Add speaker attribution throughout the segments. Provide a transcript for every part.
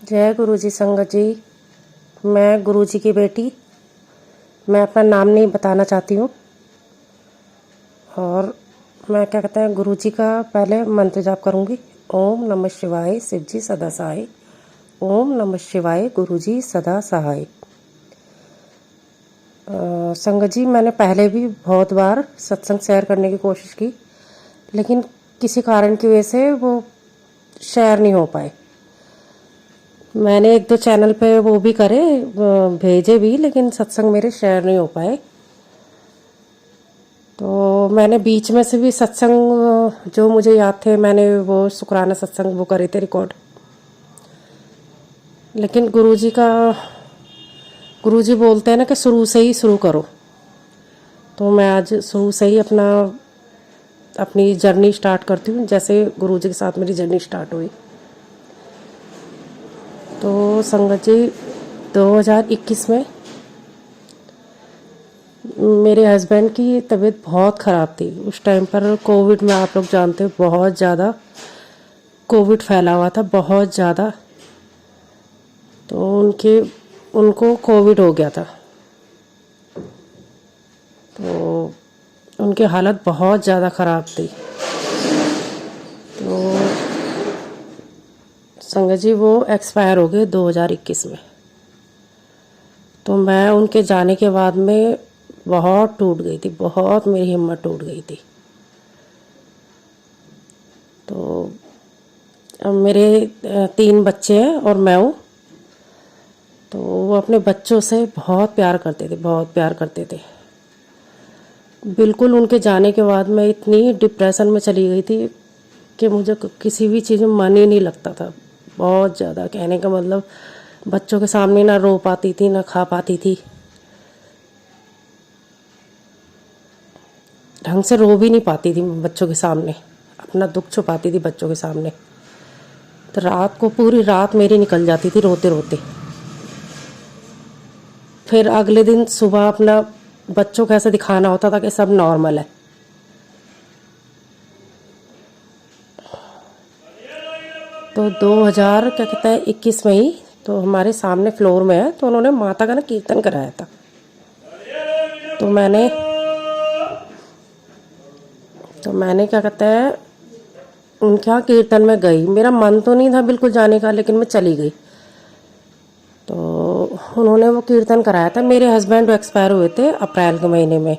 Speaker 1: जय गुरु जी। संगत जी, मैं गुरु जी की बेटी। मैं अपना नाम नहीं बताना चाहती हूँ। और मैं क्या कहते हैं, गुरु जी का पहले मंत्र जाप करूँगी। ओम नमः शिवाय शिव जी सदा सहाय। ओम नमः शिवाय गुरु जी सदा सहाय। संगत जी, मैंने पहले भी बहुत बार सत्संग शेयर करने की कोशिश की, लेकिन किसी कारण की वजह से वो शेयर नहीं हो पाए। मैंने एक दो चैनल पे वो भी करे, भेजे भी, लेकिन सत्संग मेरे शेयर नहीं हो पाए। तो मैंने बीच में से भी सत्संग जो मुझे याद थे, मैंने वो शुक्राना सत्संग वो करे थे रिकॉर्ड। लेकिन गुरुजी बोलते हैं ना कि शुरू से ही शुरू करो। तो मैं आज शुरू से ही अपनी जर्नी स्टार्ट करती हूँ, जैसे गुरुजी के साथ मेरी जर्नी स्टार्ट हुई। तो संगत जी, 2021 में मेरे हस्बैंड की तबीयत बहुत ख़राब थी। उस टाइम पर कोविड में, आप लोग जानते हो, बहुत ज़्यादा कोविड फैला हुआ था, बहुत ज़्यादा। तो उनको कोविड हो गया था। तो उनकी हालत बहुत ज़्यादा ख़राब थी। तो संगत जी, वो एक्सपायर हो गए 2021 में। तो मैं उनके जाने के बाद में बहुत टूट गई थी, बहुत मेरी हिम्मत टूट गई थी। तो अब मेरे 3 बच्चे हैं और मैं हूँ। तो वो अपने बच्चों से बहुत प्यार करते थे, बहुत प्यार करते थे। बिल्कुल उनके जाने के बाद मैं इतनी डिप्रेशन में चली गई थी कि मुझे किसी भी चीज़ में मन ही नहीं लगता था। बहुत ज़्यादा, कहने का मतलब, बच्चों के सामने ना रो पाती थी, ना खा पाती थी, ढंग से रो भी नहीं पाती थी बच्चों के सामने, अपना दुख छुपाती थी बच्चों के सामने। तो रात को पूरी रात मेरी निकल जाती थी रोते रोते। फिर अगले दिन सुबह अपना बच्चों को ऐसे दिखाना होता था कि सब नॉर्मल है। तो 2000 क्या कहते हैं 21 में ही, तो हमारे सामने फ्लोर में है, तो उन्होंने माता का ना कीर्तन कराया था। तो मैंने क्या कहते हैं उनके यहाँ कीर्तन में गई। मेरा मन तो नहीं था बिल्कुल जाने का, लेकिन मैं चली गई। तो उन्होंने वो कीर्तन कराया था। मेरे हस्बैंड एक्सपायर हुए थे अप्रैल के महीने में।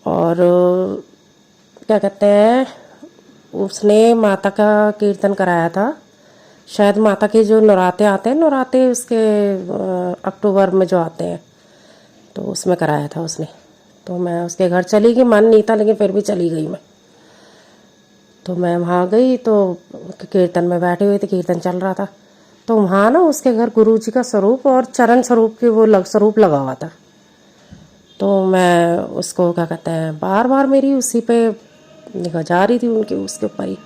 Speaker 1: और क्या कहते हैं, उसने माता का कीर्तन कराया था। शायद माता के जो नवराते आते हैं, नवराते उसके अक्टूबर में जो आते हैं, तो उसमें कराया था उसने। तो मैं उसके घर चली गई, मन नहीं था लेकिन फिर भी चली गई मैं। तो मैं वहाँ गई तो कीर्तन में बैठे हुए थे, कीर्तन चल रहा था। तो वहाँ ना उसके घर गुरु जी का स्वरूप और चरण स्वरूप की वो स्वरूप लगा हुआ था। तो मैं उसको क्या कहते हैं, बार बार मेरी उसी पे निगाह जा रही थी, उनकी उसके ऊपर ही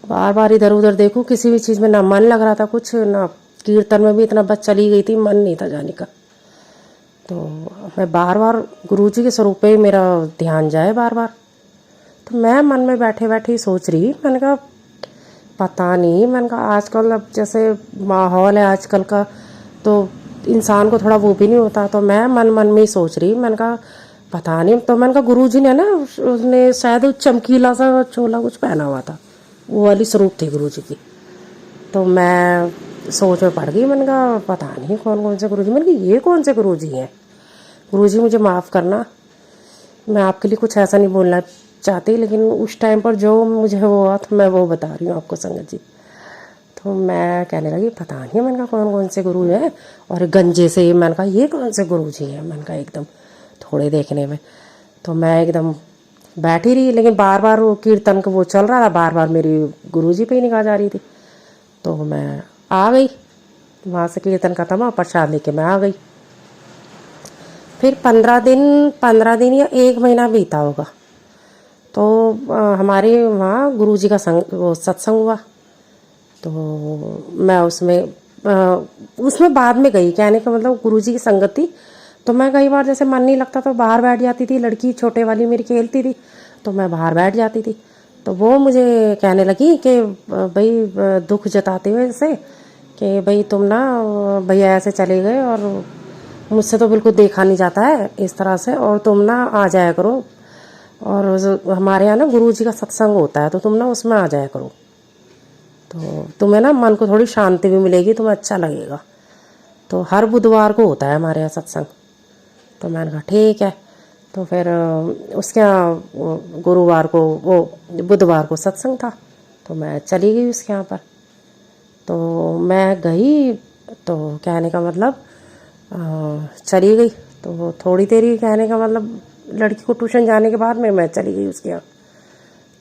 Speaker 1: बार बार इधर उधर देखूं, किसी भी चीज़ में ना मन लग रहा था कुछ, ना कीर्तन में भी इतना, बस चली गई थी, मन नहीं था जाने का। तो मैं बार बार गुरु जी के स्वरूप पे ही मेरा ध्यान जाए बार बार। तो मैं मन में बैठे बैठे ही सोच रही, मैंने कहा पता नहीं, मैंने कहा आजकल अब जैसे माहौल है आजकल का, तो इंसान को थोड़ा वो भी नहीं होता। तो मैं मन मन में ही सोच रही, मैंने कहा पता नहीं। तो मैंने कहा गुरु जी ने ना, उसने शायद चमकीला सा चोला कुछ पहना हुआ था, वो वाली स्वरूप थी गुरु जी की। तो मैं सोच में पड़ गई, मैंने कहा पता नहीं कौन कौन से गुरु जी। मैंने कहा ये कौन से गुरु जी हैं। गुरु जी मुझे माफ़ करना, मैं आपके लिए कुछ ऐसा नहीं बोलना चाहती, लेकिन उस टाइम पर जो मुझे वो हुआ तो मैं वो बता रही हूँ आपको संगत जी। तो मैं कहने लगी पता नहीं, मैंने कहा कौन कौन से गुरु हैं। और गंजे से मैंने कहा ये कौन से गुरु जी हैं। मैंने कहा एकदम थोड़े देखने में। तो मैं एकदम बैठी रही, लेकिन बार बार वो कीर्तन का वो चल रहा था, बार बार मेरी गुरु जी पे ही निगाह जा रही थी। तो मैं आ गई वहाँ से, कीर्तन खत्म हुआ, प्रसाद लेके मैं आ गई। फिर 15 दिन या 1 महीना बीता होगा। तो हमारे वहाँ गुरु जी का वो सत्संग हुआ। तो मैं उसमें बाद में गई, कहने का मतलब गुरु जी की संगत थी। तो मैं कई बार जैसे मन नहीं लगता तो बाहर बैठ जाती थी, लड़की छोटे वाली मेरी खेलती थी, तो मैं बाहर बैठ जाती थी। तो वो मुझे कहने लगी कि भाई दुख जताते हुए ऐसे कि भाई तुम ना भैया ऐसे चले गए और मुझसे तो बिल्कुल देखा नहीं जाता है इस तरह से, और तुम ना आ जाया करो, और हमारे यहाँ ना गुरु जी का सत्संग होता है तो तुम ना उसमें आ जाया करो, तो तुम्हें ना मन को थोड़ी शांति भी मिलेगी, तुम्हें अच्छा लगेगा। तो हर बुधवार को होता है हमारे यहाँ सत्संग। तो मैंने कहा ठीक है। तो फिर उसके यहाँ गुरुवार को वो बुधवार को सत्संग था, तो मैं चली गई उसके यहाँ पर। तो मैं गई, तो कहने का मतलब चली गई, तो थोड़ी देर ही, कहने का मतलब लड़की को ट्यूशन जाने के बाद में मैं चली गई उसके यहाँ।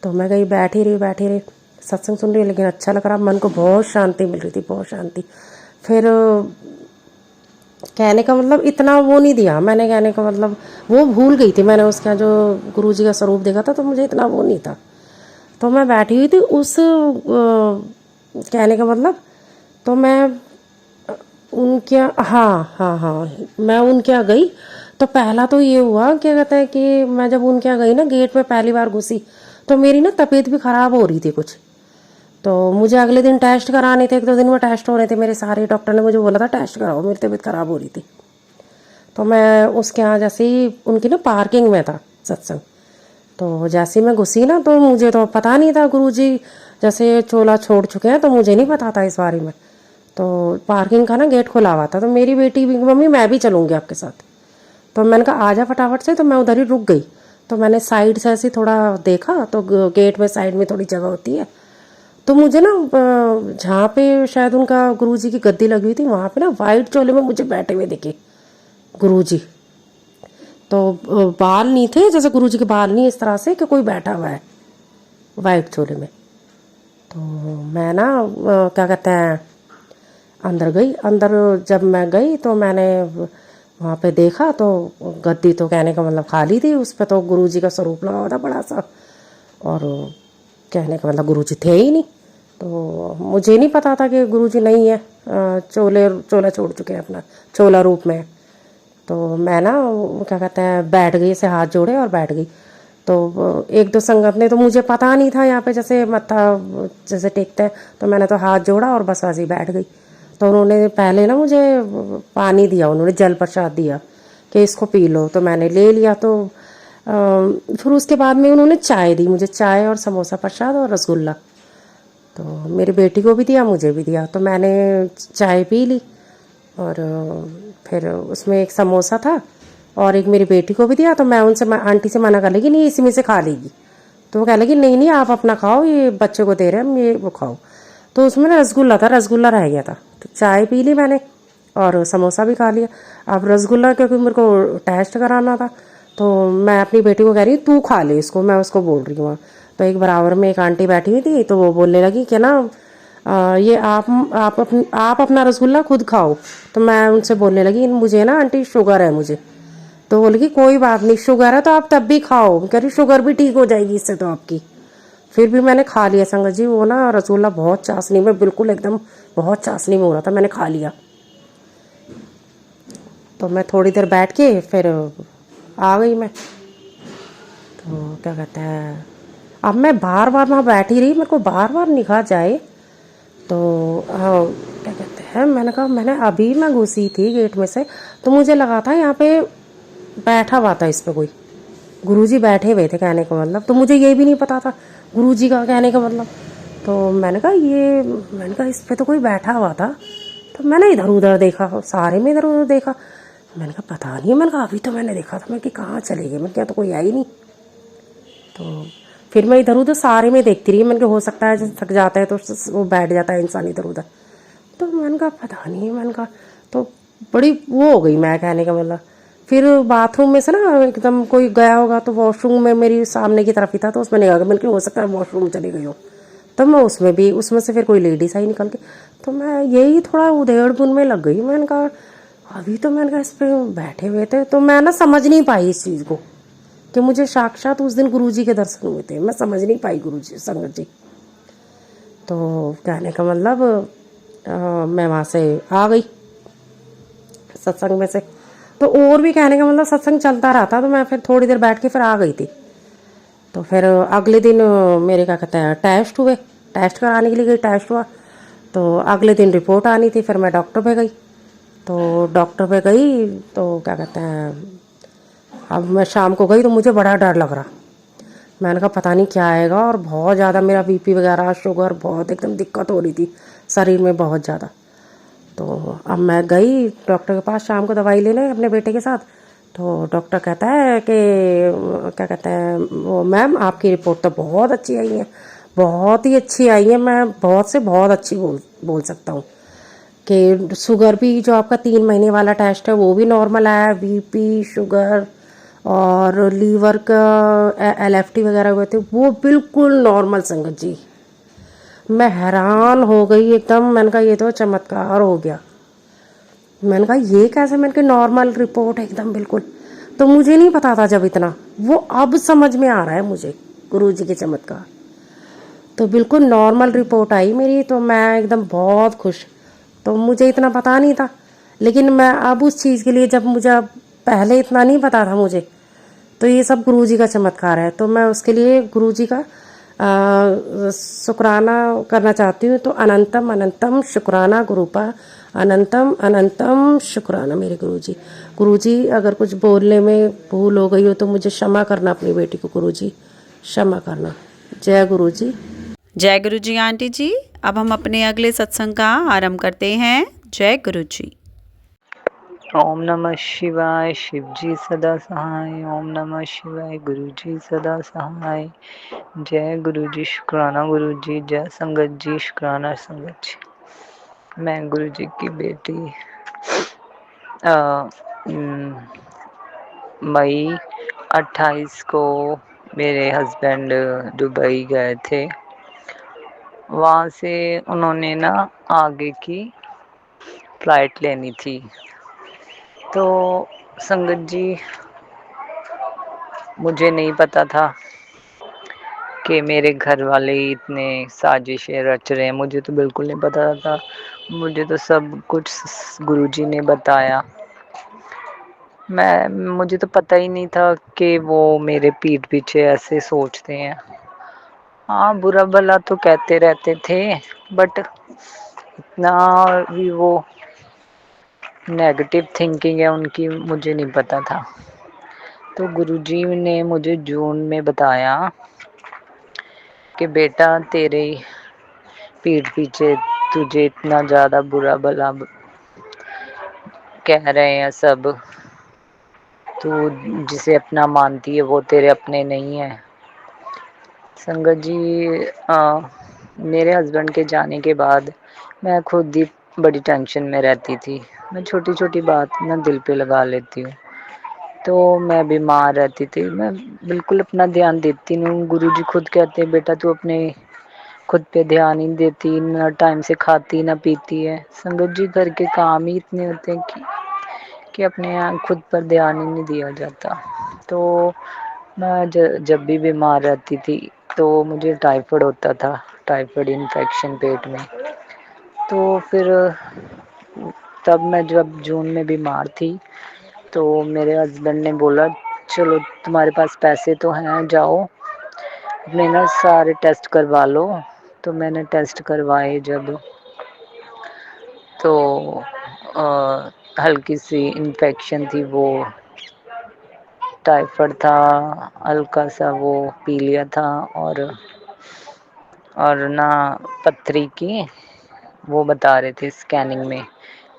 Speaker 1: तो मैं गई, बैठी रही सत्संग सुन रही, लेकिन अच्छा लग रहा, मन को बहुत शांति मिल रही थी, बहुत शांति। फिर कहने का मतलब इतना वो नहीं दिया मैंने, कहने का मतलब वो भूल गई थी मैंने उसका जो गुरुजी का स्वरूप देखा था, तो मुझे इतना वो नहीं था। तो मैं बैठी हुई थी उस कहने का मतलब, तो मैं उनके, हाँ मैं उनके यहाँ गई। तो पहला तो ये हुआ, क्या कहते हैं कि मैं जब उनके यहाँ गई ना, गेट में पहली बार घुसी, तो मेरी ना तबीयत भी ख़राब हो रही थी कुछ। तो मुझे अगले दिन टेस्ट कराने थे, 1-2 दिन में टेस्ट हो रहे थे मेरे सारे, डॉक्टर ने मुझे बोला था टेस्ट कराओ, मेरी तबीयत ख़राब हो रही थी। तो मैं उसके यहाँ जैसे ही, उनकी ना पार्किंग में था सत्संग, तो जैसे ही मैं घुसी ना, तो मुझे तो पता नहीं था गुरुजी जैसे चोला छोड़ चुके हैं, तो मुझे नहीं पता था इस बारे में। तो पार्किंग का ना गेट खुला हुआ था, तो मेरी बेटी भी, मम्मी मैं भी चलूँगी आपके साथ। तो मैंने कहा आजा फटाफट से, तो मैं उधर ही रुक गई। तो मैंने साइड से ऐसे थोड़ा देखा, तो गेट में साइड में थोड़ी जगह होती है, तो मुझे ना जहाँ पे शायद उनका गुरुजी की गद्दी लगी हुई थी, वहाँ पे ना वाइट चोले में मुझे बैठे हुए दिखे गुरुजी। तो बाल नहीं थे, जैसे गुरुजी के बाल नहीं इस तरह से कि कोई बैठा हुआ है वाइट चोले में। तो मैं ना क्या कहते हैं, अंदर गई। अंदर जब मैं गई तो मैंने वहाँ पे देखा, तो गद्दी तो कहने का मतलब खाली थी, उस पर तो गुरुजी का स्वरूप लगा हुआ था बड़ा सा, और कहने का मतलब गुरुजी थे ही नहीं। तो मुझे नहीं पता था कि गुरुजी नहीं है, चोला छोड़ चुके हैं अपना, चोला रूप में। तो मैं ना क्या कहते हैं, बैठ गई, ऐसे हाथ जोड़े और बैठ गई। तो 1-2 संगत ने, तो मुझे पता नहीं था यहाँ पे जैसे मत्था जैसे टेकते हैं, तो मैंने तो हाथ जोड़ा और बस वैसे ही बैठ गई। तो उन्होंने पहले ना मुझे पानी दिया, उन्होंने जल प्रसाद दिया कि इसको पी लो, तो मैंने ले लिया। तो फिर उसके बाद में उन्होंने चाय दी मुझे, चाय और समोसा प्रसाद और रसगुल्ला। तो मेरी बेटी को भी दिया, मुझे भी दिया। तो मैंने चाय पी ली, और फिर उसमें एक समोसा था और एक मेरी बेटी को भी दिया। तो मैं उनसे, मैं आंटी से मना कर लगी, नहीं इसी में से खा लेगी। तो वो कह लगी नहीं नहीं आप अपना खाओ, ये बच्चे को दे रहे हैं हम, ये वो खाओ। तो उसमें ना रसगुल्ला था, रसगुल्ला रह गया था। तो चाय पी ली मैंने और समोसा भी खा लिया। अब रसगुल्ला क्योंकि मेरे को टेस्ट कराना था, तो मैं अपनी बेटी को कह रही तू खा ले इसको, मैं उसको बोल रही हूँ। तो एक बराबर में एक आंटी बैठी हुई थी, तो वो बोलने लगी कि ना ये आप अपना रसगुल्ला खुद खाओ। तो मैं उनसे बोलने लगी मुझे ना आंटी शुगर है मुझे। तो बोली कि कोई बात नहीं, शुगर है तो आप तब भी खाओ, कह रही शुगर भी ठीक हो जाएगी इससे तो आपकी। फिर भी मैंने खा लिया संगत जी, वो ना रसगुल्ला बहुत चाशनी में, बिल्कुल एकदम बहुत चाशनी में हो रहा था, मैंने खा लिया। तो मैं थोड़ी देर बैठ के फिर आ गई मैं। तो क्या कहते हैं, अब मैं बार बार वहाँ बैठी रही, मेरे को बार बार निगाह जाए। तो क्या कहते हैं, मैंने कहा मैंने अभी मैं घुसी थी गेट में से, तो मुझे लगा था यहाँ पे बैठा हुआ था, इस पे कोई गुरुजी बैठे हुए थे कहने का मतलब। तो मुझे ये भी नहीं पता था गुरुजी का कहने का मतलब। तो मैंने कहा इस पे तो कोई बैठा हुआ था। तो मैंने इधर उधर देखा, सारे में इधर उधर देखा। मैंने कहा पता नहीं, मैंने कहा अभी तो मैंने देखा था, मैं कि कहाँ चले गए, मैं क्या तो कोई आई नहीं। तो फिर मैं इधर उधर सारे में देखती रही, मैंने कहा हो सकता है जैसे थक जाता है तो वो बैठ जाता है इंसान इधर उधर। तो मैंने कहा पता नहीं, मैंने कहा तो बड़ी वो हो गई मैं, कहने का मतलब। फिर बाथरूम में से ना एकदम कोई गया होगा, तो वॉशरूम में मेरी सामने की तरफ ही था, तो उसमें निकाल के, मैंने हो सकता है वॉशरूम चली गई हो। तो मैं उसमें से फिर कोई लेडीज आई निकल के। तो मैं यही थोड़ा उधेड़ बुन में लग गई, मैंने कहा अभी तो मैंने कहा इस पर बैठे हुए थे। तो मैं ना समझ नहीं पाई इस चीज़ को कि मुझे साक्षात उस दिन गुरुजी के दर्शन हुए थे, मैं समझ नहीं पाई गुरुजी संगत जी। तो कहने का मतलब मैं वहाँ से आ गई सत्संग में से। तो और भी कहने का मतलब सत्संग चलता रहा था, तो मैं फिर थोड़ी देर बैठ के फिर आ गई थी। तो फिर अगले दिन मेरे क्या कहते हैं टेस्ट हुए, टेस्ट कराने के लिए गई, टेस्ट हुआ। तो अगले दिन रिपोर्ट आनी थी, फिर मैं डॉक्टर पे गई। तो डॉक्टर पे गई तो क्या कहते हैं, अब मैं शाम को गई तो मुझे बड़ा डर लग रहा। मैंने कहा पता नहीं क्या आएगा, और बहुत ज़्यादा मेरा बीपी वगैरह शुगर बहुत एकदम दिक्कत हो रही थी शरीर में बहुत ज़्यादा। तो अब मैं गई डॉक्टर के पास शाम को दवाई लेने अपने बेटे के साथ। तो डॉक्टर कहता है कि क्या कहते हैं वो, मैम आपकी रिपोर्ट तो बहुत अच्छी आई है, बहुत ही अच्छी आई है, मैं बहुत से बहुत अच्छी बोल बोल सकता हूँ कि शुगर भी जो आपका 3 महीने वाला टेस्ट है वो भी नॉर्मल आया, बीपी शुगर और लीवर का एलएफटी वगैरह हुए थे वो बिल्कुल नॉर्मल संगत जी। मैं हैरान हो गई एकदम, मैंने कहा ये तो चमत्कार हो गया। मैंने कहा ये कैसे, मैंने कहा नॉर्मल रिपोर्ट है एकदम बिल्कुल। तो मुझे नहीं पता था जब इतना, वो अब समझ में आ रहा है मुझे गुरुजी के चमत्कार। तो बिल्कुल नॉर्मल रिपोर्ट आई मेरी, तो मैं एकदम बहुत खुश। तो मुझे इतना पता नहीं था, लेकिन मैं अब उस चीज़ के लिए, जब मुझे पहले इतना नहीं पता था मुझे, तो ये सब गुरुजी का चमत्कार है। तो मैं उसके लिए गुरुजी का शुक्राना करना चाहती हूँ। तो अनंतम अनंतम शुक्राना गुरुपा, अनंतम अनंतम शुक्राना मेरे गुरुजी। गुरुजी अगर कुछ बोलने में भूल हो गई हो तो मुझे क्षमा करना, अपनी बेटी को गुरुजी क्षमा करना। जय गुरुजी।
Speaker 2: जय गुरु जी आंटी जी। अब हम अपने अगले सत्संग का आरंभ करते हैं। जय गुरु जी।
Speaker 3: ओम नमः शिवाय, शिव जी सदा सहाय। ओम नमः शिवाय, गुरु जी सदा सहाय। जय गुरु जी, शुक्राना गुरु जी। जय संगत जी, शुक्राना संगत जी। मैं गुरु जी की बेटी मई 28 को मेरे हस्बैंड दुबई गए थे। वहाँ से उन्होंने ना आगे की फ्लाइट लेनी थी। तो संगत जी, मुझे नहीं पता था कि मेरे घर वाले इतने साजिशें रच रहे हैं। मुझे तो बिल्कुल नहीं पता था। मुझे तो सब कुछ गुरुजी ने बताया। मुझे तो पता ही नहीं था कि वो मेरे पीठ पीछे ऐसे सोचते हैं। हाँ, बुरा भला तो कहते रहते थे, बट इतना भी वो नेगेटिव थिंकिंग है उनकी, मुझे नहीं पता था। तो गुरुजी ने मुझे जून में बताया कि बेटा, तेरे पीठ पीछे तुझे इतना ज़्यादा बुरा भला कह रहे हैं सब, तू जिसे अपना मानती है वो तेरे अपने नहीं है। संगत जी, मेरे हस्बैंड के जाने के बाद मैं खुद ही बड़ी टेंशन में रहती थी। मैं छोटी छोटी बात ना दिल पे लगा लेती हूँ। तो मैं बीमार रहती थी, मैं बिल्कुल अपना ध्यान देती नहीं हूँ। गुरुजी खुद कहते हैं बेटा तू अपने खुद पे ध्यान ही देती, ना टाइम से खाती ना पीती है। संगत जी, घर के काम ही इतने होते हैं कि अपने यहाँ खुद पर ध्यान ही नहीं दिया जाता। तो मैं जब भी बीमार रहती थी तो मुझे टाइफाइड होता था, टाइफाइड इन्फेक्शन पेट में। तो फिर तब मैं जब जून में बीमार थी तो मेरे हस्बैंड ने बोला चलो तुम्हारे पास पैसे तो हैं, जाओ अपने ना सारे टेस्ट करवा लो। तो मैंने टेस्ट करवाए जब, तो हल्की सी इन्फेक्शन थी, वो टाइफाइड था, हल्का सा वो पीलिया था, और ना पथरी की वो बता रहे थे स्कैनिंग में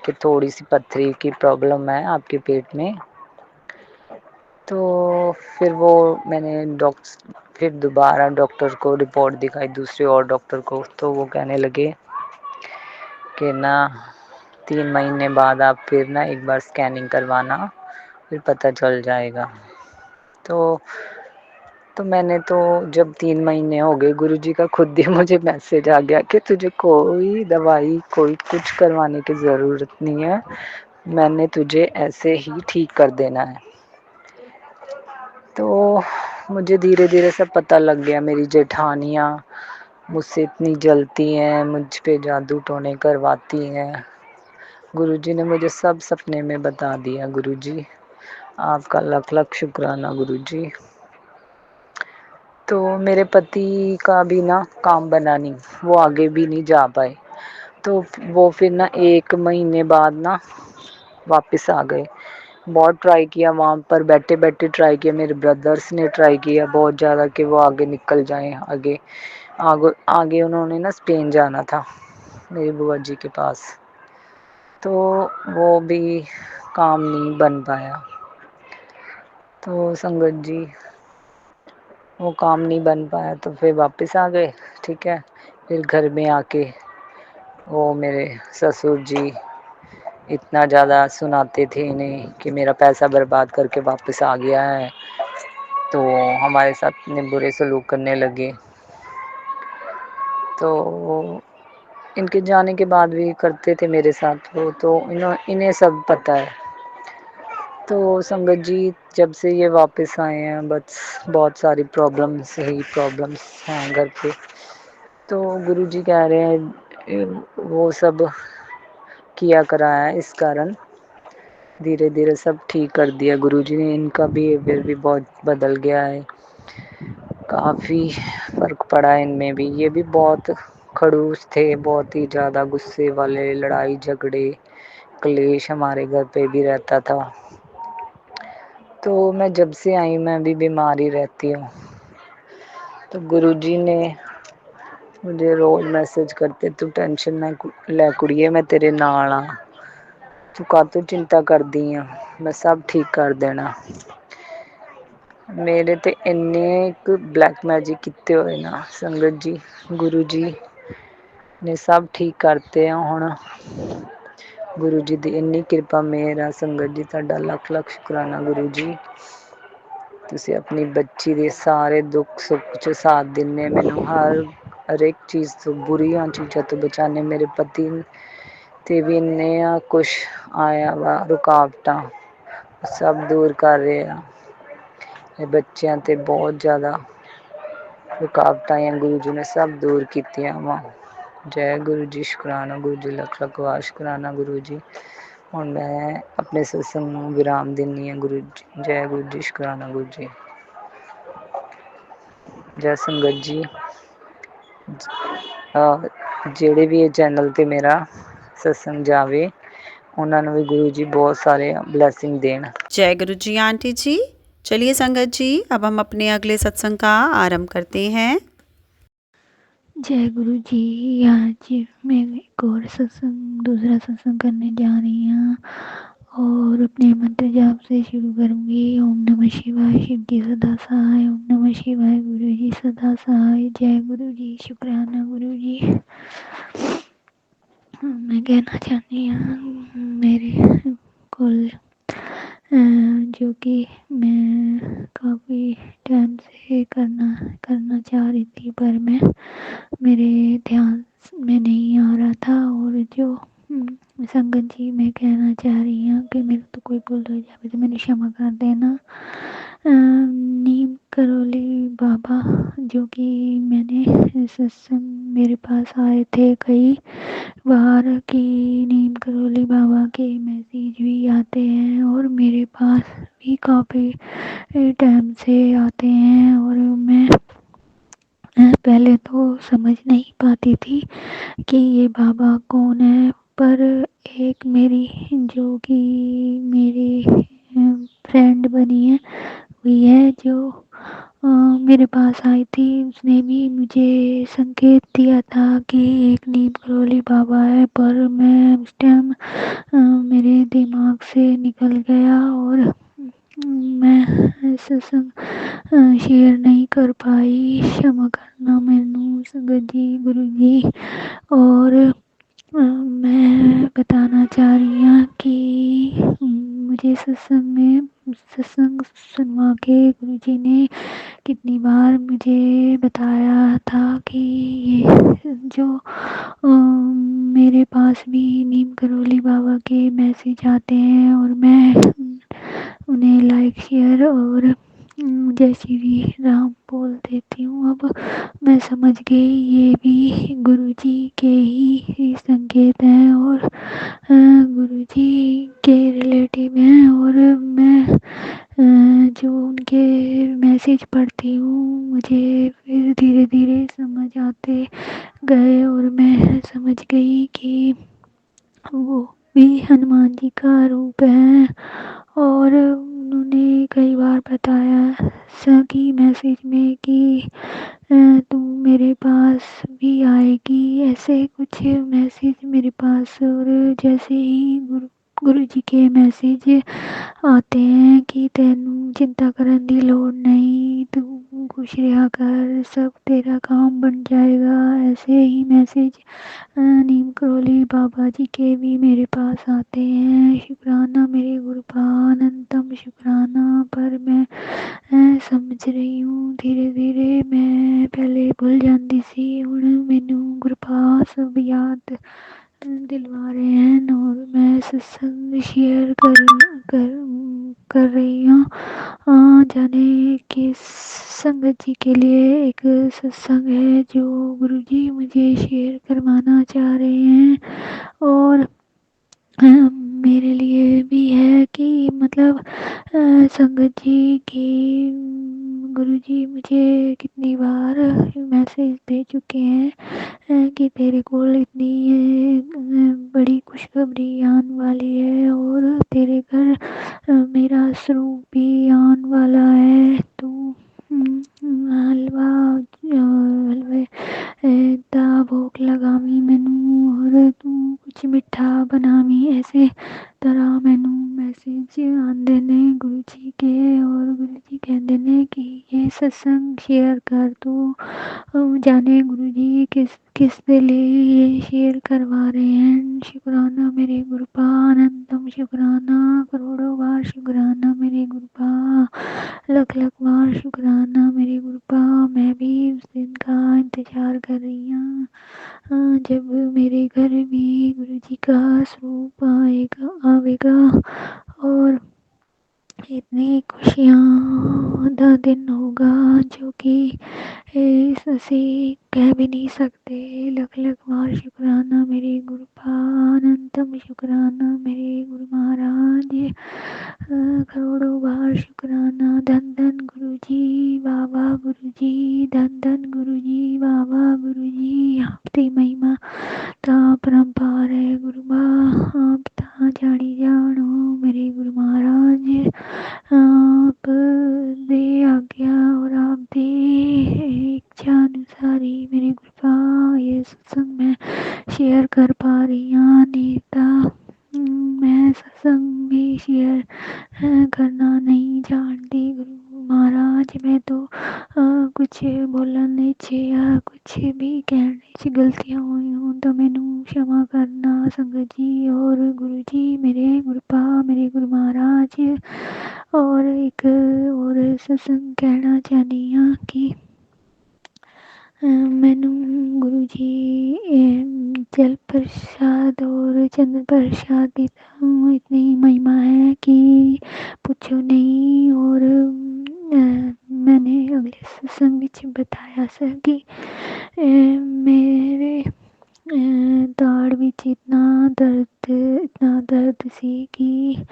Speaker 3: कि थोड़ी सी पथरी की प्रॉब्लम है आपके पेट में। तो फिर वो मैंने फिर दोबारा डॉक्टर को रिपोर्ट दिखाई, दूसरे और डॉक्टर को। तो वो कहने लगे कि ना 3 महीने बाद आप फिर ना एक बार स्कैनिंग करवाना, फिर पता चल जाएगा। तो मैंने तो जब 3 महीने हो गए, गुरुजी का खुद ही मुझे मैसेज आ गया कि तुझे कोई दवाई कोई कुछ करवाने की ज़रूरत नहीं है, मैंने तुझे ऐसे ही ठीक कर देना है। तो मुझे धीरे धीरे सब पता लग गया। मेरी जेठानियाँ मुझसे इतनी जलती हैं, मुझ पे जादू टोने करवाती हैं। गुरुजी ने मुझे सब सपने में बता दिया। गुरुजी आपका लख लख शुक्राना गुरुजी। तो मेरे पति का भी ना काम बना नहीं, वो आगे भी नहीं जा पाए। तो वो फिर ना 1 महीने बाद ना वापस आ गए। बहुत ट्राई किया वहाँ पर, बैठे बैठे ट्राई किया, मेरे ब्रदर्स ने ट्राई किया बहुत ज़्यादा कि वो आगे निकल जाएं। आगे आगे आगे उन्होंने ना स्पेन जाना था मेरी बुआ जी के पास, तो वो भी काम नहीं बन पाया। तो संगत जी वो काम नहीं बन पाया तो फिर वापस आ गए। ठीक है, फिर घर में आके वो मेरे ससुर जी इतना ज़्यादा सुनाते थे इन्हें कि मेरा पैसा बर्बाद करके वापस आ गया है, तो हमारे साथ इतने बुरे सलूक करने लगे। तो इनके जाने के बाद भी करते थे मेरे साथ वो, तो इन्हें सब पता है। तो संगत जी जब से ये वापस आए हैं बस बहुत सारी प्रॉब्लम्स हैं घर पे। तो गुरुजी कह रहे हैं वो सब किया कराया है, इस कारण धीरे धीरे सब ठीक कर दिया गुरुजी ने। इनका बिहेवियर भी बहुत बदल गया है, काफ़ी फ़र्क पड़ा है इनमें भी। ये भी बहुत खड़ूस थे, बहुत ही ज़्यादा गुस्से वाले, लड़ाई झगड़े क्लेश हमारे घर पे भी रहता था। तो मैं जब से आई मैं भी बीमार ही रहती हूँ। तो गुरुजी ने मुझे रोज़ मैसेज करते, तू टेंशन ना लै कुड़िए, मैं तेरे नाल हाँ, तू कातों चिंता करदी आ, मैं सब ठीक कर देना। मेरे ते इन्ने एक ब्लैक मैजिक किते हुए ना संगत जी, गुरु जी ने सब ठीक करते हैं हुण। गुरु जी दी इन्नी कृपा मेहर आ संगत जी, तुहाडा लख लख शुकराना गुरु जी। तुसी अपनी बच्ची दे सारे दुख सुख च साथ दिन्ने, मैनू हर एक चीज़ तो बुरियां चीज़ां तो बचाने। मेरे पति ते भी इन्ने कुछ आया वा रुकावटां सब दूर कर रहे आ। बच्चों ते बहुत ज़्यादा रुकावटां गुरु जी ने सब दूर कीतियां वा। जय गुरु जी, शुकराना गुरु जी, लख लख वार शुकराना गुरु जी। हुण मैं अपने सत्संग नूं विराम दिन्नी हां गुरु जी। जय गुरु जी, शुकराना गुरु जी। जय संगत जी, ਜਿਹੜੇ ਵੀ ਇਹ ਚੈਨਲ ਤੇ ਮੇਰਾ सत्संग जावे ਉਹਨਾਂ ਨੂੰ भी गुरु जी बहुत सारे ब्लैसिंग देन।
Speaker 2: जय गुरु जी आंटी जी। चलिए संगत जी, अब हम अपने अगले सत्संग का आरंभ करते हैं।
Speaker 4: जय गुरु जी। आज मैं एक और दूसरा सत्संग करने जा रही हूँ और अपने मंत्र जाप से शुरू करूँगी। ओम नमः शिवाय, शिव जी सदा सहाय। ओम नमः शिवाय, गुरु जी सदा सहाय। जय गुरु जी, शुक्राना गुरु जी। मैं कहना चाहती हूँ मेरे कुल जो कि मैं काफ़ी टाइम से करना चाह रही थी, पर मेरे ध्यान में नहीं आ रहा था। और जो संगत जी मैं कहना चाह रही हूँ कि मेरे तो कोई भूल हो जाए तो मैंने क्षमा कर देना। नीम करोली बाबा जो कि मैंने सत्संग मेरे पास आए थे कई बार कि नीम करोली बाबा के मैसेज भी आते हैं और मेरे पास भी काफ़ी टाइम से आते हैं। और मैं पहले तो समझ नहीं पाती थी कि ये बाबा कौन है, पर एक मेरी जो कि मेरी फ्रेंड बनी है हुई है जो मेरे पास आई थी, उसने भी मुझे संकेत दिया था कि एक नीम करोली बाबा है, पर मैं उस टाइम मेरे दिमाग से निकल गया और मैं सत्संग शेयर नहीं कर पाई। क्षमा करना मैनू संगत जी, गुरु जी। और मैं बताना चाह रही हूँ कि मुझे सत्संग सुनवा के गुरु जी ने कितनी बार मुझे बताया था कि ये जो मेरे पास भी नीम करोली बाबा के मैसेज आते हैं और मैं उन्हें लाइक शेयर और जय श्री राम बोल देती हूँ। अब मैं समझ गई ये भी गुरु जी के ही संकेत हैं और गुरु जी के रिलेटिव हैं। और मैं जो उनके मैसेज पढ़ती हूँ मुझे है और मैं समझ गई कि वो भी हनुमान जी का रूप है। और उन्होंने कई बार बताया सही मैसेज में कि तू मेरे पास भी आएगी, ऐसे कुछ मैसेज मेरे पास। और जैसे ही गुरु जी के मैसेज आते हैं कि तेनू चिंता करन दी लोड़ नहीं, तू खुश रहा कर, सब तेरा काम बन जाएगा, ऐसे ही मैसेज नीम करोली बाबा जी के भी मेरे पास आते हैं। शुक्राना मेरे गुरपा, अनंतम शुक्राना। पर मैं समझ रही हूँ धीरे धीरे, मैं पहले भुल जाती सी, हुण मैनू गुरपा सब याद दिलवा रहे हैं और मैं सत्संग शेयर कर रही हूँ। जाने किस संगत जी के लिए एक सत्संग है जो गुरुजी मुझे शेयर करवाना चाह रहे हैं। और मेरे लिए भी है कि मतलब संगत जी की गुरुजी मुझे कितनी बार मैसेज दे चुके हैं कि तेरे कोल इतनी बड़ी खुशखबरी आने वाली है और तेरे घर मेरा स्वरूप भी आने वाला है। तू हलवे दा भोग लगावी मैनू और तू कुछ मिठा बनावी, ऐसे तरह मैनू मैसेज आंदे ने गुरु जी के। और गुरु जी कहते ने कि ये सत्संग शेयर कर तू, जाने गुरु जी किस दे लिए ये शेयर करवा रहे हैं। शुक्राना मेरे गुरपा, अनंतम शुक्राना, करोड़ों बार शुक्राना मेरे गुरपा, लख लख बार शुक्राना मेरे गुरपा। मैं भी उस दिन का इंतजार कर रही हूँ जब मेरे घर भी गुरु जी का स्वरूप आवेगा। और इतनी खुशियाँ का दिन होगा जो कि इसे कह भी नहीं सकते। लख लख बार शुक्राना मेरे गुरपा, अनंतम शुक्राना मेरे गुरु महाराज, करोड़ों बार शुक्राना। धन धन गुरु जी बाबा गुरु जी, धन धन गुरु जी बाबा गुरु जी। आपकी महिमा ता परम्पार है गुरुबा, आप ता जानी जानो मेरे गुरु महाराज। आप दे आज्ञा और आप दे इच्छा अनुसारी मेरे गुरुपा ये सत्संग मैं शेयर कर पा रही हूँ। नेता मैं सत्संग भी शेयर करना नहीं जानती गुरु महाराज। मैं तो कुछ बोलने च या कुछ भी कहने च गलतियाँ हुई हूँ तो मैनू क्षमा करना संगत जी और गुरु जी मेरे गुरुपा मेरे गुरु महाराज। और एक और सत्संग कहना चाहनी हाँ कि मैनू गुरु जी जल प्रसाद और चंद्र प्रसाद की तो इतनी महिमा है कि पूछो नहीं। और मैंने अगले सत्संग विच बताया सा कि मेरे दाड़ विच इतना दर्द सी कि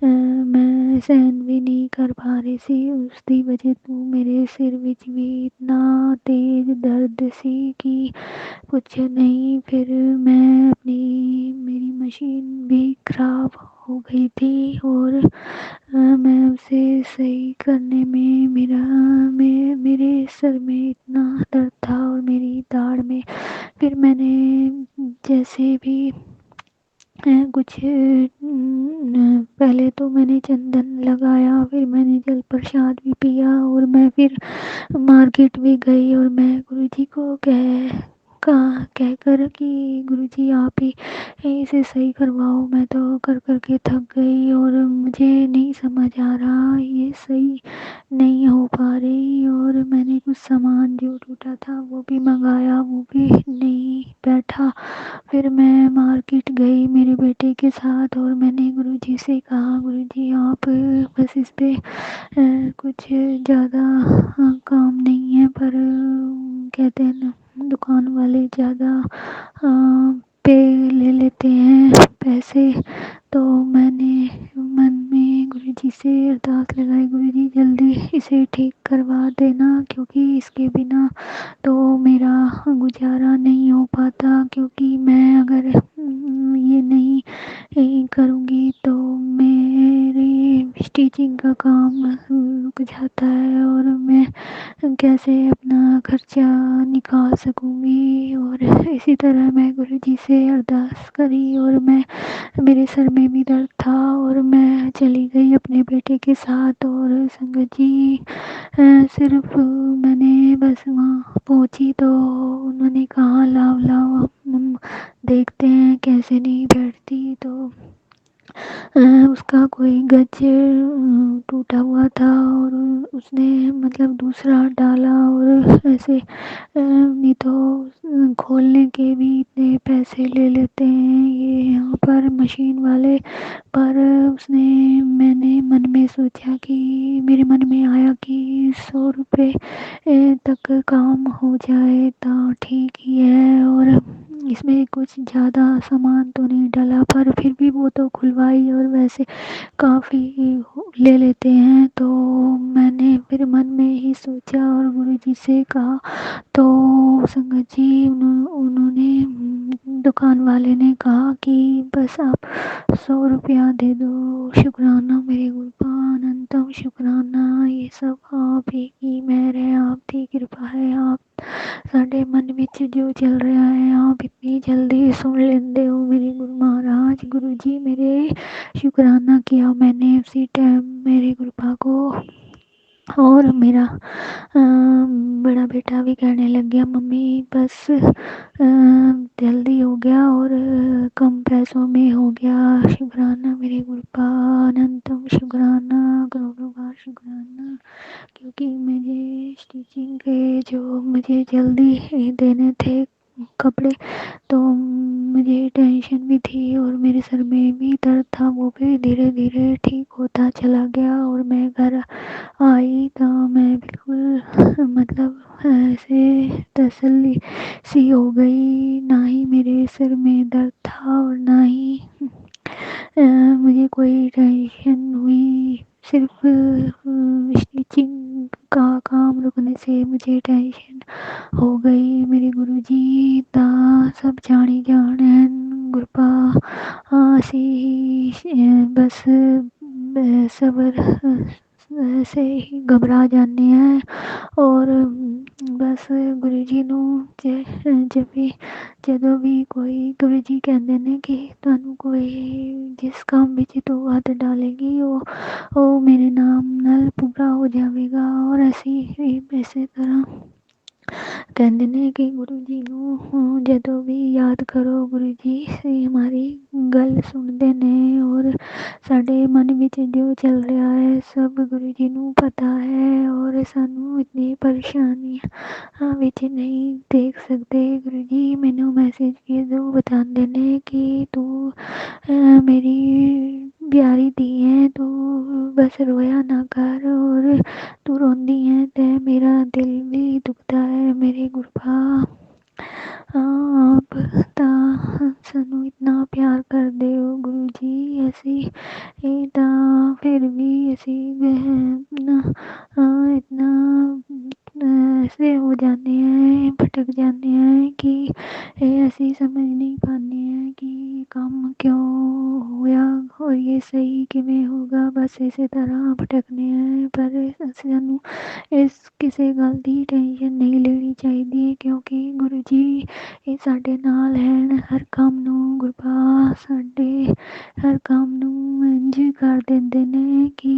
Speaker 4: मैं सहन भी नहीं कर पा रही सी। उसकी वजह तो मेरे सिर विच भी इतना तेज दर्द सी कि कुछ नहीं। फिर मैं मेरी मशीन भी खराब हो गई थी और मैं उसे सही करने में मेरे सर में इतना दर्द था और मेरी दाढ़ में। फिर मैंने जैसे भी कुछ पहले तो मैंने चंदन लगाया, फिर मैंने जल प्रसाद भी पिया और मैं फिर मार्केट भी गई और मैं गुरुजी को कहकर कि गुरुजी आप ही इसे सही करवाओ। मैं तो कर के थक गई और मुझे नहीं समझ आ रहा, ये सही नहीं हो पा रही। और मैंने कुछ सामान जो टूटा था वो भी मंगाया, वो भी नहीं बैठा। फिर मैं मार्केट गई मेरे बेटे के साथ और मैंने गुरुजी से कहा गुरुजी आप बस इस पे कुछ ज़्यादा काम नहीं है, पर कहते हैं ना दुकान वाले ज़्यादा पे ले लेते हैं पैसे। तो मैंने मन में गुरुजी जी से अरदास लगाई, गुरु जी जल्दी इसे ठीक करवा देना, क्योंकि इसके बिना तो मेरा गुजारा नहीं हो पाता, क्योंकि मैं अगर ये नहीं करूँगी तो मेरे स्टिचिंग का काम रुक जाता है और मैं कैसे अपना खर्चा निकाल सकूँगी। और इसी तरह मैं गुरुजी से अरदास करी और मेरे सर में भी दर्द था और मैं चली गई अपने बेटे के साथ। और संगत जी सिर्फ मैंने बस वहाँ पहुँची तो उन्होंने कहा लाओ लाओ हम देखते हैं कैसे नहीं बैठती। तो उसका कोई गज टूटा हुआ था और उसने मतलब दूसरा डाला, और ऐसे नहीं तो खोलने के भी इतने पैसे ले लेते हैं ये यहाँ पर मशीन वाले। पर उसने मैंने मन में सोचा कि मेरे मन में आया कि 100 रुपये तक काम हो जाए तो ठीक ही है, और इसमें कुछ ज़्यादा सामान तो नहीं डाला, पर फिर भी वो तो खुलवाई और वैसे काफ़ी ले लेते हैं। तो मैंने फिर मन में ही सोचा और गुरुजी से कहा, तो संगत जी उन्होंने दुकान वाले ने कहा कि बस आप 100 रुपया दे दो, शुक्राना मेरे गुरुपा, अनंतम शुक्राना, ये सब आप ही की मेहर है, आपकी कृपा है, आप साढ़े मन विच जो चल रहा है आप इतनी जल्दी सुन लेंदे हो मेरे गुरु महाराज। गुरु जी मेरे शुक्राना किया मैंने उसी टाइम मेरे गुरुपा को। और मेरा बड़ा बेटा भी कहने लग गया मम्मी बस जल्दी हो गया और कम पैसों में हो गया, शुक्राना मेरे गुरुपा, अनंतम शुक्राना, करोड़ों बार शुक्राना। क्योंकि मुझे स्टिचिंग के जो मुझे जल्दी देने थे कपड़े, तो मुझे टेंशन भी थी और मेरे सर में भी दर्द था, वो भी धीरे धीरे ठीक होता चला गया। और मैं घर आई तो मैं बिल्कुल मतलब ऐसे तसल्ली सी हो गई, ना ही मेरे सिर में दर्द था और ना ही मुझे कोई टेंशन हुई। सिर्फ स्टिचिंग का काम रुकने से मुझे टेंशन हो गई। मेरे गुरुजी दा सब जानी जान है गुरपा, ਅਸੀਂ बस सबर ऐसे ही घबरा जाते हैं। और बस गुरु जी ਨੂੰ जब भी ਜਦੋਂ ਵੀ ਕੋਈ ਗੁਰੂ ਜੀ ਕਹਿੰਦੇ ਨੇ ਕਿ ਤੁਹਾਨੂੰ ਕੋਈ ਜਿਸ ਕੰਮ ਵਿੱਚ ਤੂੰ ਹੱਥ ਡਾਲੇਗੀ ਉਹ ਮੇਰੇ ਨਾਮ ਨਾਲ ਪੂਰਾ ਹੋ ਜਾਵੇਗਾ। ਔਰ ਅਸੀਂ ਵੀ ਇਸੇ ਤਰ੍ਹਾਂ ਕਹਿੰਦੇ ਨੇ ਕਿ ਗੁਰੂ ਜੀ ਨੂੰ ਜਦੋਂ ਵੀ ਯਾਦ ਕਰੋ ਗੁਰੂ ਜੀ ਹਮਾਰੀ ਗੱਲ ਸੁਣਦੇ ਨੇ ਔਰ ਸਾਡੇ ਮਨ ਵਿੱਚ ਜੋ ਚੱਲ ਰਿਹਾ ਹੈ ਸਭ ਗੁਰੂ ਜੀ ਨੂੰ ਪਤਾ ਹੈ। ਔਰ ਸਾਨੂੰ ਇਤਨੀ ਪਰੇਸ਼ਾਨੀਆਂ ਵਿੱਚ ਨਹੀਂ ਦੇਖ ਸਕਦੇ। ਗੁਰੂ ਜੀ ਮੈਨੂੰ ਮੈਸੇਜ ਕਿਦੋਂ ਬਤਾਉਂਦੇ ਨੇ ਕਿ ਤੂੰ ਮੇਰੀ ਪਿਆਰੀ ਧੀ ਹੈ, ਤੂੰ ਬਸ ਰੋਇਆ ਨਾ ਕਰ, ਔਰ ਤੂੰ ਰੋਂਦੀ ਹੈ ਤੇ ਮੇਰਾ ਦਿਲ ਵੀ ਦੁਖਦਾ ਹੈ ਮੇਰੇ ਗੁਰਬਾ। ਆਪ ਤਾਂ ਸਾਨੂੰ ਇਤਨਾ ਪਿਆਰ ਕਰਦੇ ਹੋ ਗੁਰੂ ਜੀ, ਅਸੀਂ ਇਹ ਤਾਂ ਫਿਰ ਵੀ ਅਸੀਂ इतना ऐसे हो जाते हैं, भटक जाते हैं कि ऐसी समझ नहीं पाते हैं कि काम क्यों होया और ये सही किमें होगा। बस इसी तरह भटकने हैं, पर सानू इस किसी गल की टेंशन नहीं लेनी चाहिए, क्योंकि गुरु जी ये साडे नाल हैं। हर काम नू गुरबा साडे हर काम नू इंज कर देंदे ने कि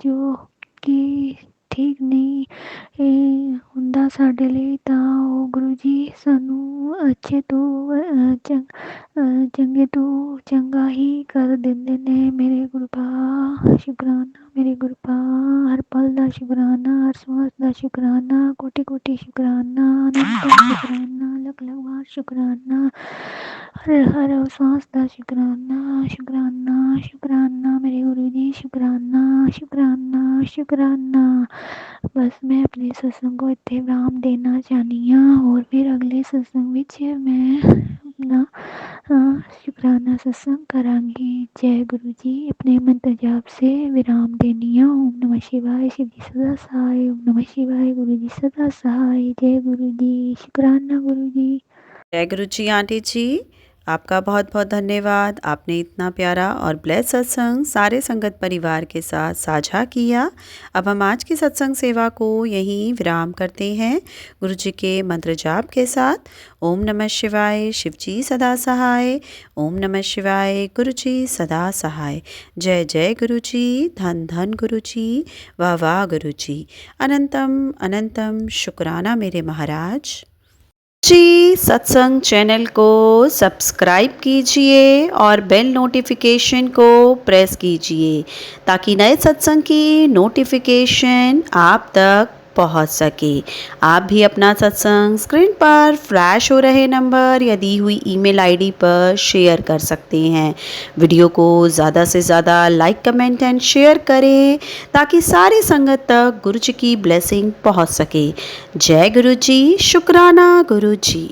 Speaker 4: जो कि ठीक नहीं ਹੁੰਦਾ ਸਾਡੇ ਲਈ, ਤਾਂ ਉਹ ਗੁਰੂ ਜੀ ਸਾਨੂੰ ਅੱਛੇ ਤੋਂ ਚੰਗੇ ਤੋਂ ਚੰਗਾ ਹੀ ਕਰ ਦਿੰਦੇ ਨੇ ਮੇਰੇ ਗੁਰਬਾ। ਸ਼ੁਕਰਾਨਾ ਮੇਰੇ ਗੁਰਬਾ, ਹਰ ਪਲ ਦਾ ਸ਼ੁਕਰਾਨਾ, ਹਰ ਸਵਾਸ ਦਾ ਸ਼ੁਕਰਾਨਾ, ਕੋਟੀ ਕੋਟੀ ਸ਼ੁਕਰਾਨਾ, ਅਨੰਤ ਸ਼ੁਕਰਾਨਾ, ਲੱਖ ਲੱਖ ਵਾਰ ਸ਼ੁਕਰਾਨਾ, ਹਰ ਹਰ ਸਵਾਸ ਦਾ ਸ਼ੁਕਰਾਨਾ, ਸ਼ੁਕਰਾਨਾ ਸ਼ੁਕਰਾਨਾ ਮੇਰੇ ਗੁਰੂ ਜੀ, ਸ਼ੁਕਰਾਨਾ ਸ਼ੁਕਰਾਨਾ ਸ਼ੁਕਰਾਨਾ। बस मैं अपने सत्संग को इत्थे विराम देना चाहनी हाँ, और फिर अगले सत्संग विच मैं अपना शुक्राना सत्संग करांगी। जय गुरु जी। अपने मंत्र जाप से विराम देनी है। ओम नमः शिवाय। शिव जी सदा सहाय। ओम नमः शिवाय। गुरु जी सदा सहाय। जय गुरु जी। शुक्राना गुरु जी।
Speaker 2: जय गुरु जी आंटी जी, आपका बहुत बहुत धन्यवाद। आपने इतना प्यारा और ब्लेस सत्संग सारे संगत परिवार के साथ साझा किया। अब हम आज की सत्संग सेवा को यहीं विराम करते हैं गुरु जी के मंत्र जाप के साथ। ओम नमः शिवाय। शिव जी सदा सहाय। ओम नमः शिवाय। गुरु जी सदा सहाय। जय जय गुरु जी। धन धन गुरु जी। वाह वाह गुरु जी। अनंतम अनंतम शुक्राना मेरे महाराज जी। सत्संग चैनल को सब्सक्राइब कीजिए और बेल नोटिफिकेशन को प्रेस कीजिए ताकि नए सत्संग की नोटिफिकेशन आप तक पहुंच सके। आप भी अपना सत्संग स्क्रीन पर फ्लैश हो रहे नंबर या दी हुई ईमेल आईडी पर शेयर कर सकते हैं। वीडियो को ज़्यादा से ज़्यादा लाइक कमेंट एंड शेयर करें ताकि सारी संगत तक गुरु जी की ब्लेसिंग पहुंच सके। जय गुरु जी। शुक्राना गुरु जी।